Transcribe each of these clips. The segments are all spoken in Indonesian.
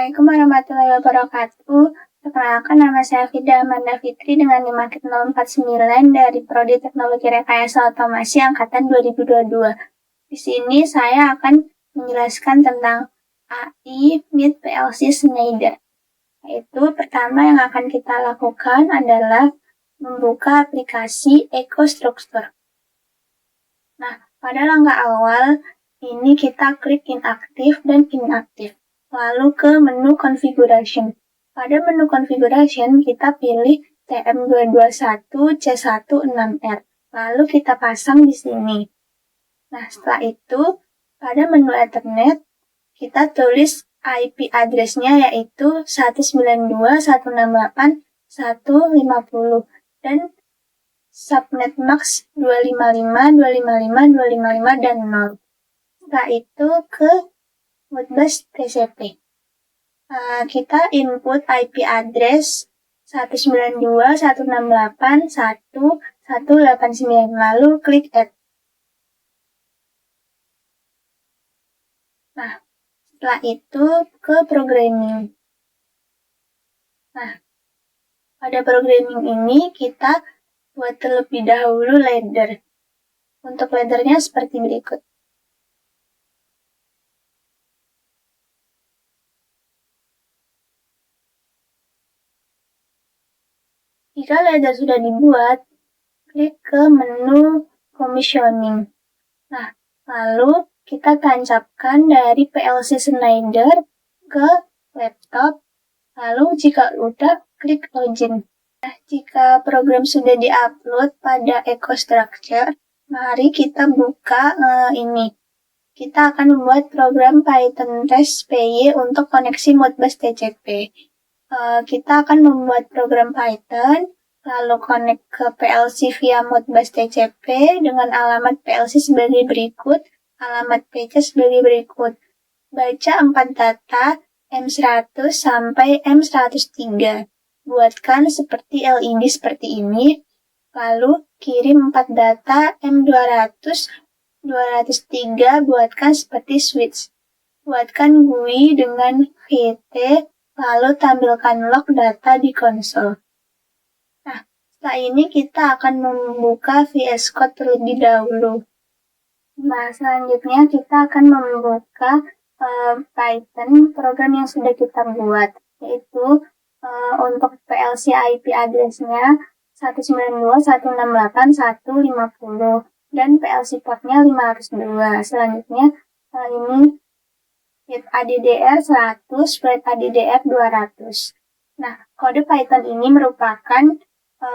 Assalamualaikum warahmatullahi wabarakatuh. Perkenalkan, nama saya Fida Amanda Fitri dengan NIM 049 dari Prodi Teknologi Rekayasa Otomasi Angkatan 2022. Di sini saya akan menjelaskan tentang AI with PLC Schneider. Yaitu pertama yang akan kita lakukan adalah membuka aplikasi EcoStruxure. Nah, pada langkah awal ini kita klik inaktif dan inaktif. Lalu ke menu configuration. Pada menu configuration kita pilih TM221C16R. Lalu kita pasang di sini. Nah, setelah itu pada menu Ethernet kita tulis IP address-nya yaitu 192.168.150 dan subnet max 255.255.255 dan 0. Setelah itu ke Modbus TCP. Kita input IP address 192.168.1.189 lalu klik add. Nah, setelah itu ke programming. Nah, pada programming ini kita buat terlebih dahulu ladder. Untuk laddernya seperti berikut. Jika ladder sudah dibuat, klik ke menu commissioning. Nah, lalu kita tancapkan dari PLC Schneider ke laptop. Lalu jika udah, klik login. Nah, jika program sudah diupload pada EcoStruxure, mari kita buka ini. Kita akan membuat program Python test PY untuk koneksi Modbus TCP. Kita akan membuat program Python, lalu connect ke PLC via Modbus TCP dengan alamat PLC sebagai berikut, alamat PC sebagai berikut. Baca 4 data M100 sampai M103. Buatkan seperti LED seperti ini, lalu kirim 4 data M200, 203 buatkan seperti switch. Buatkan GUI dengan VT, lalu tampilkan log data di konsol. Nah, setelah ini kita akan membuka VS Code terlebih dahulu. Nah, selanjutnya kita akan membuka Python program yang sudah kita buat, yaitu untuk PLC IP address-nya 192.168.150 dan PLC port-nya 502. Selanjutnya ini with ADDR 100, with ADDR 200. Nah, kode Python ini merupakan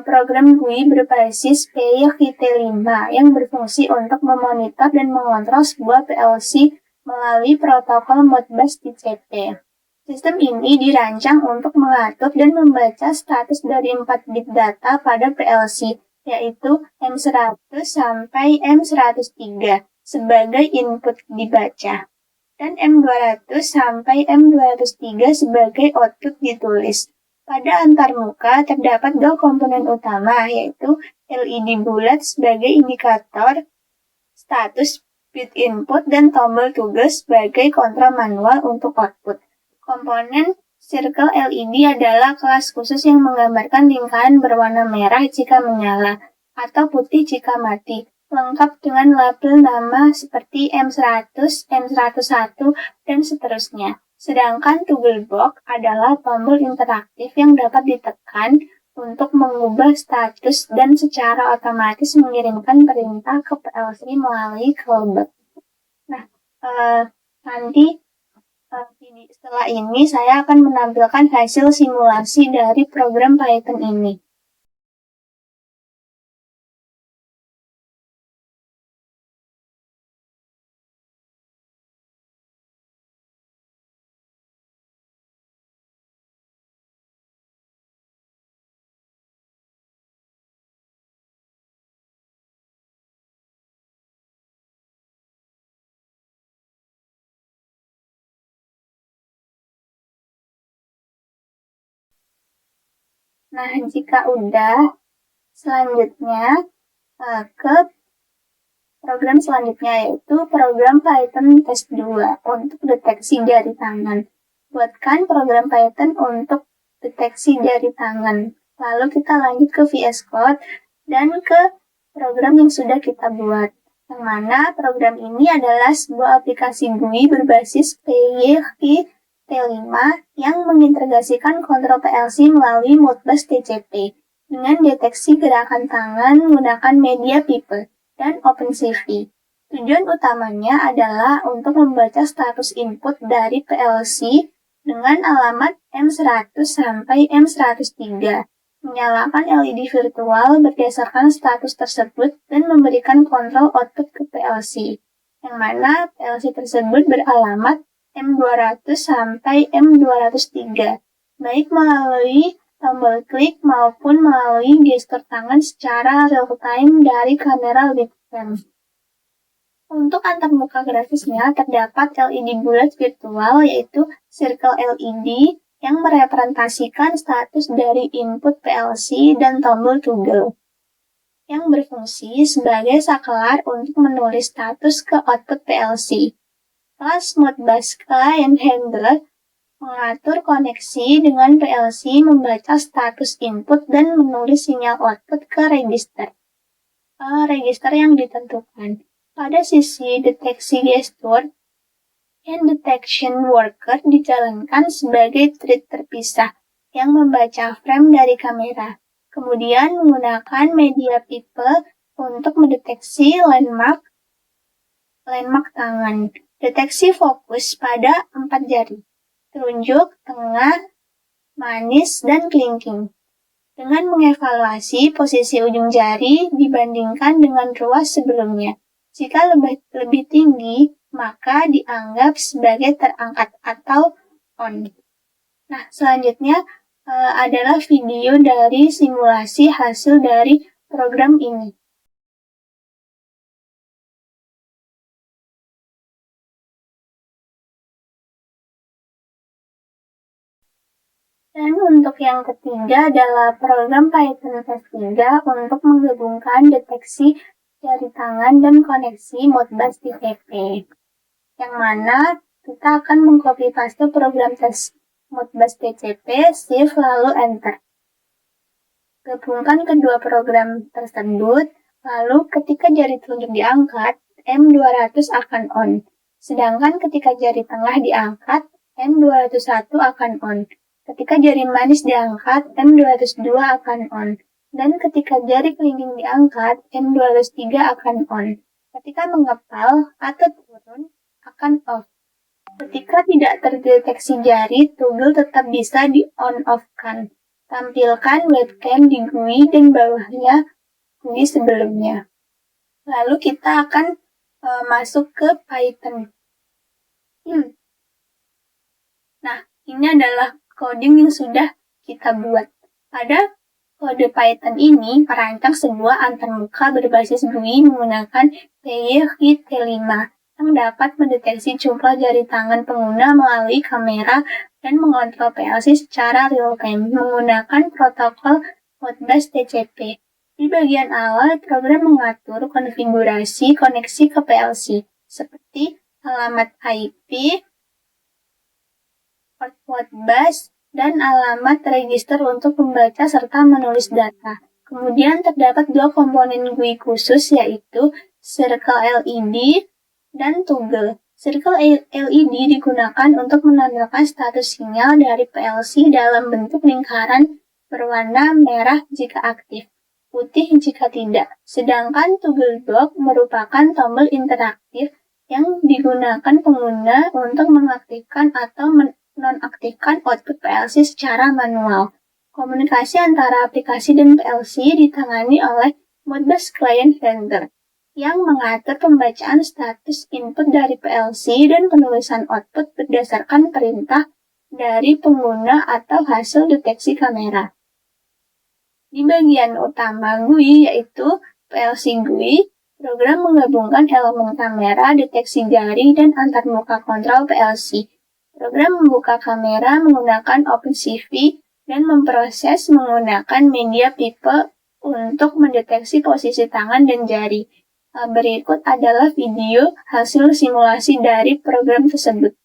program GUI berbasis PyVT5 yang berfungsi untuk memonitor dan mengontrol sebuah PLC melalui protokol Modbus TCP. Sistem ini dirancang untuk mengatur dan membaca status dari 4 bit data pada PLC, yaitu M100 sampai M103 sebagai input dibaca, dan M200 sampai M203 sebagai output ditulis. Pada antarmuka terdapat 2 komponen utama, yaitu LED bulat sebagai indikator status bit input dan tombol tugas sebagai kontrol manual untuk output. Komponen circle LED adalah kelas khusus yang menggambarkan lingkaran berwarna merah jika menyala atau putih jika mati, lengkap dengan label nama seperti M100, M101, dan seterusnya. Sedangkan toggle box adalah tombol interaktif yang dapat ditekan untuk mengubah status dan secara otomatis mengirimkan perintah ke PLC melalui callback. Nah, nanti setelah ini saya akan menampilkan hasil simulasi dari program Python ini. Nah, jika udah, selanjutnya ke program selanjutnya, yaitu program Python test 2 untuk deteksi jari tangan. buatkan program Python untuk deteksi jari tangan. Lalu kita lanjut ke VS Code dan ke program yang sudah kita buat. Yang mana program ini adalah sebuah aplikasi GUI berbasis PyXT5 yang mengintegrasikan kontrol PLC melalui Modbus TCP dengan deteksi gerakan tangan menggunakan media pipe dan OpenCV. Tujuan utamanya adalah untuk membaca status input dari PLC dengan alamat M100 sampai M103, menyalakan LED virtual berdasarkan status tersebut dan memberikan kontrol output ke PLC, yang mana PLC tersebut beralamat M200 sampai M203, baik melalui tombol klik maupun melalui gestur tangan secara real-time dari kamera webcam. Untuk antarmuka grafisnya terdapat LED bulat virtual yaitu circle LED yang merepresentasikan status dari input PLC dan tombol toggle yang berfungsi sebagai saklar untuk menulis status ke output PLC. Kelas Modbus Client Handler mengatur koneksi dengan PLC, membaca status input dan menulis sinyal output ke register yang ditentukan. Pada sisi deteksi gestur, hand detection worker dijalankan sebagai thread terpisah yang membaca frame dari kamera. Kemudian menggunakan media pipe untuk mendeteksi landmark tangan. Deteksi fokus pada 4 jari, telunjuk, tengah, manis, dan kelingking. Dengan mengevaluasi posisi ujung jari dibandingkan dengan ruas sebelumnya. Jika lebih tinggi, maka dianggap sebagai terangkat atau on. Nah, selanjutnya adalah video dari simulasi hasil dari program ini. Dan untuk yang ketiga adalah program Python Test 3 untuk menggabungkan deteksi jari tangan dan koneksi Modbus TCP. Yang mana kita akan mengcopy paste program tes Modbus TCP, shift lalu enter. Gabungkan kedua program tersebut, lalu ketika jari telunjuk diangkat, M200 akan on. Sedangkan ketika jari tengah diangkat, M201 akan on. Ketika jari manis diangkat, M202 akan on. Dan ketika jari kelingking diangkat, M203 akan on. Ketika mengepal atau turun, akan off. Ketika tidak terdeteksi jari, toggle tetap bisa di-on-off-kan. Tampilkan webcam di GUI dan bawahnya GUI sebelumnya. Lalu kita akan masuk ke Python. Nah, ini adalah coding yang sudah kita buat. Pada kode Python ini merancang sebuah antarmuka berbasis GUI menggunakan PyXT5 yang dapat mendeteksi jumlah jari tangan pengguna melalui kamera dan mengontrol PLC secara real-time menggunakan protokol Modbus TCP. Di bagian awal, program mengatur konfigurasi koneksi ke PLC, seperti alamat IP, port Modbus, dan alamat register untuk membaca serta menulis data. Kemudian terdapat dua komponen GUI khusus yaitu circle LED dan toggle. Circle LED digunakan untuk menandakan status sinyal dari PLC dalam bentuk lingkaran berwarna merah jika aktif, putih jika tidak. Sedangkan toggle block merupakan tombol interaktif yang digunakan pengguna untuk mengaktifkan atau nonaktifkan output PLC secara manual. Komunikasi antara aplikasi dan PLC ditangani oleh Modbus Client Handler yang mengatur pembacaan status input dari PLC dan penulisan output berdasarkan perintah dari pengguna atau hasil deteksi kamera. Di bagian utama GUI yaitu PLC GUI, program menggabungkan elemen kamera, deteksi jari, dan antarmuka kontrol PLC. Program membuka kamera menggunakan OpenCV dan memproses menggunakan media pipe untuk mendeteksi posisi tangan dan jari. Berikut adalah video hasil simulasi dari program tersebut.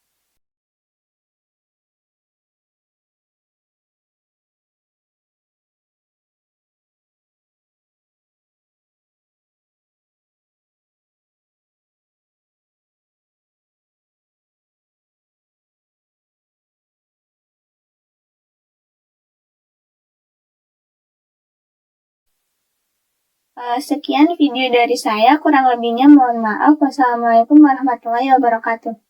Sekian video dari saya, kurang lebihnya mohon maaf. Wassalamualaikum warahmatullahi wabarakatuh.